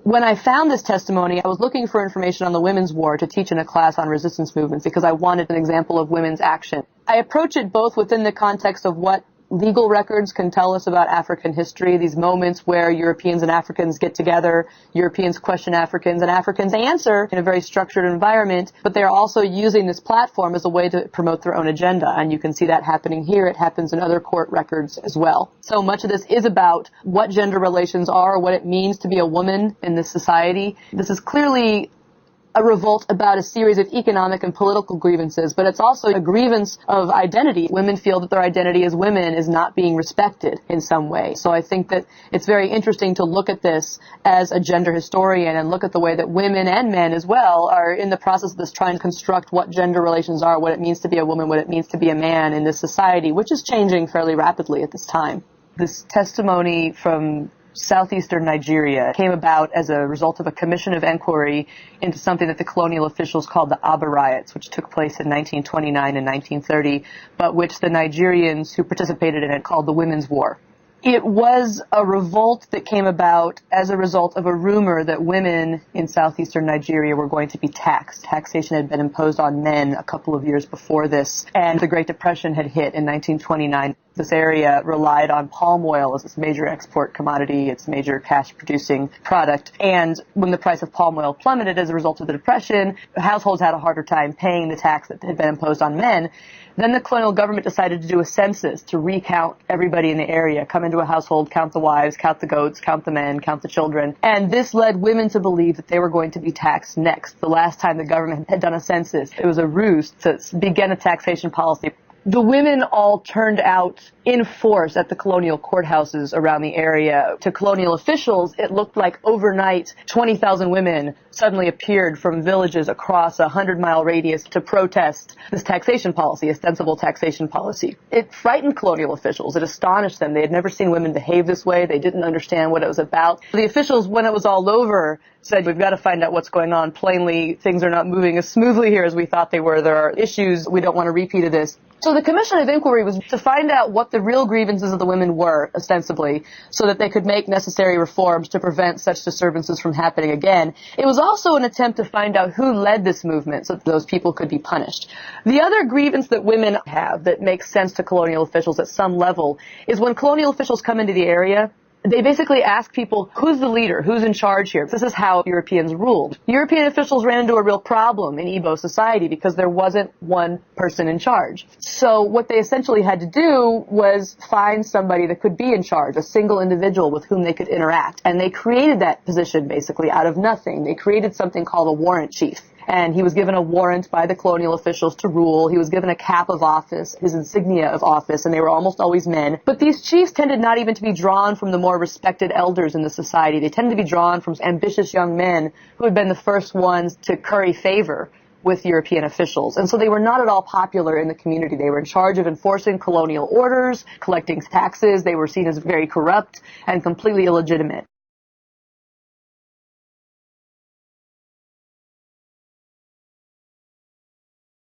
When I found this testimony, I was looking for information on the Women's War to teach in a class on resistance movements because I wanted an example of women's action. I approach it both within the context of what legal records can tell us about African history, these moments where Europeans and Africans get together, Europeans question Africans, and Africans answer in a very structured environment, but they're also using this platform as a way to promote their own agenda. And you can see that happening here. It happens in other court records as well. So much of this is about what gender relations are, what it means to be a woman in this society. This is clearly a revolt about a series of economic and political grievances, but it's also a grievance of identity. Women feel that their identity as women is not being respected in some way. So I think that it's very interesting to look at this as a gender historian and look at the way that women and men as well are in the process of this trying to construct what gender relations are, what it means to be a woman, what it means to be a man in this society, which is changing fairly rapidly at this time. This testimony from southeastern Nigeria came about as a result of a commission of inquiry into something that the colonial officials called the Aba riots, which took place in 1929 and 1930, but which the Nigerians who participated in it called the Women's War. It was a revolt that came about as a result of a rumor that women in southeastern Nigeria were going to be taxed. Taxation had been imposed on men a couple of years before this, and the Great Depression had hit in 1929. This area relied on palm oil as its major export commodity, its major cash-producing product. And when the price of palm oil plummeted as a result of the Depression, households had a harder time paying the tax that had been imposed on men. Then the colonial government decided to do a census to recount everybody in the area, come into a household, count the wives, count the goats, count the men, count the children. And this led women to believe that they were going to be taxed next. The last time the government had done a census, it was a ruse to begin a taxation policy. The women all turned out in force at the colonial courthouses around the area. To colonial officials, it looked like overnight 20,000 women suddenly appeared from villages across a 100-mile radius to protest this taxation policy, ostensible taxation policy. It frightened colonial officials. It astonished them. They had never seen women behave this way. They didn't understand what it was about. The officials, when it was all over, said, we've got to find out what's going on. Plainly, things are not moving as smoothly here as we thought they were. There are issues. We don't want a repeat of this. So the Commission of Inquiry was to find out what the real grievances of the women were, ostensibly, so that they could make necessary reforms to prevent such disturbances from happening again. It was also an attempt to find out who led this movement so that those people could be punished. The other grievance that women have that makes sense to colonial officials at some level is when colonial officials come into the area, they basically ask people, who's the leader? Who's in charge here? This is how Europeans ruled. European officials ran into a real problem in Igbo society because there wasn't one person in charge. So what they essentially had to do was find somebody that could be in charge, a single individual with whom they could interact. And they created that position basically out of nothing. They created something called a warrant chief. And he was given a warrant by the colonial officials to rule. He was given a cap of office, his insignia of office, and they were almost always men. But these chiefs tended not even to be drawn from the more respected elders in the society. They tended to be drawn from ambitious young men who had been the first ones to curry favor with European officials. And so they were not at all popular in the community. They were in charge of enforcing colonial orders, collecting taxes. They were seen as very corrupt and completely illegitimate.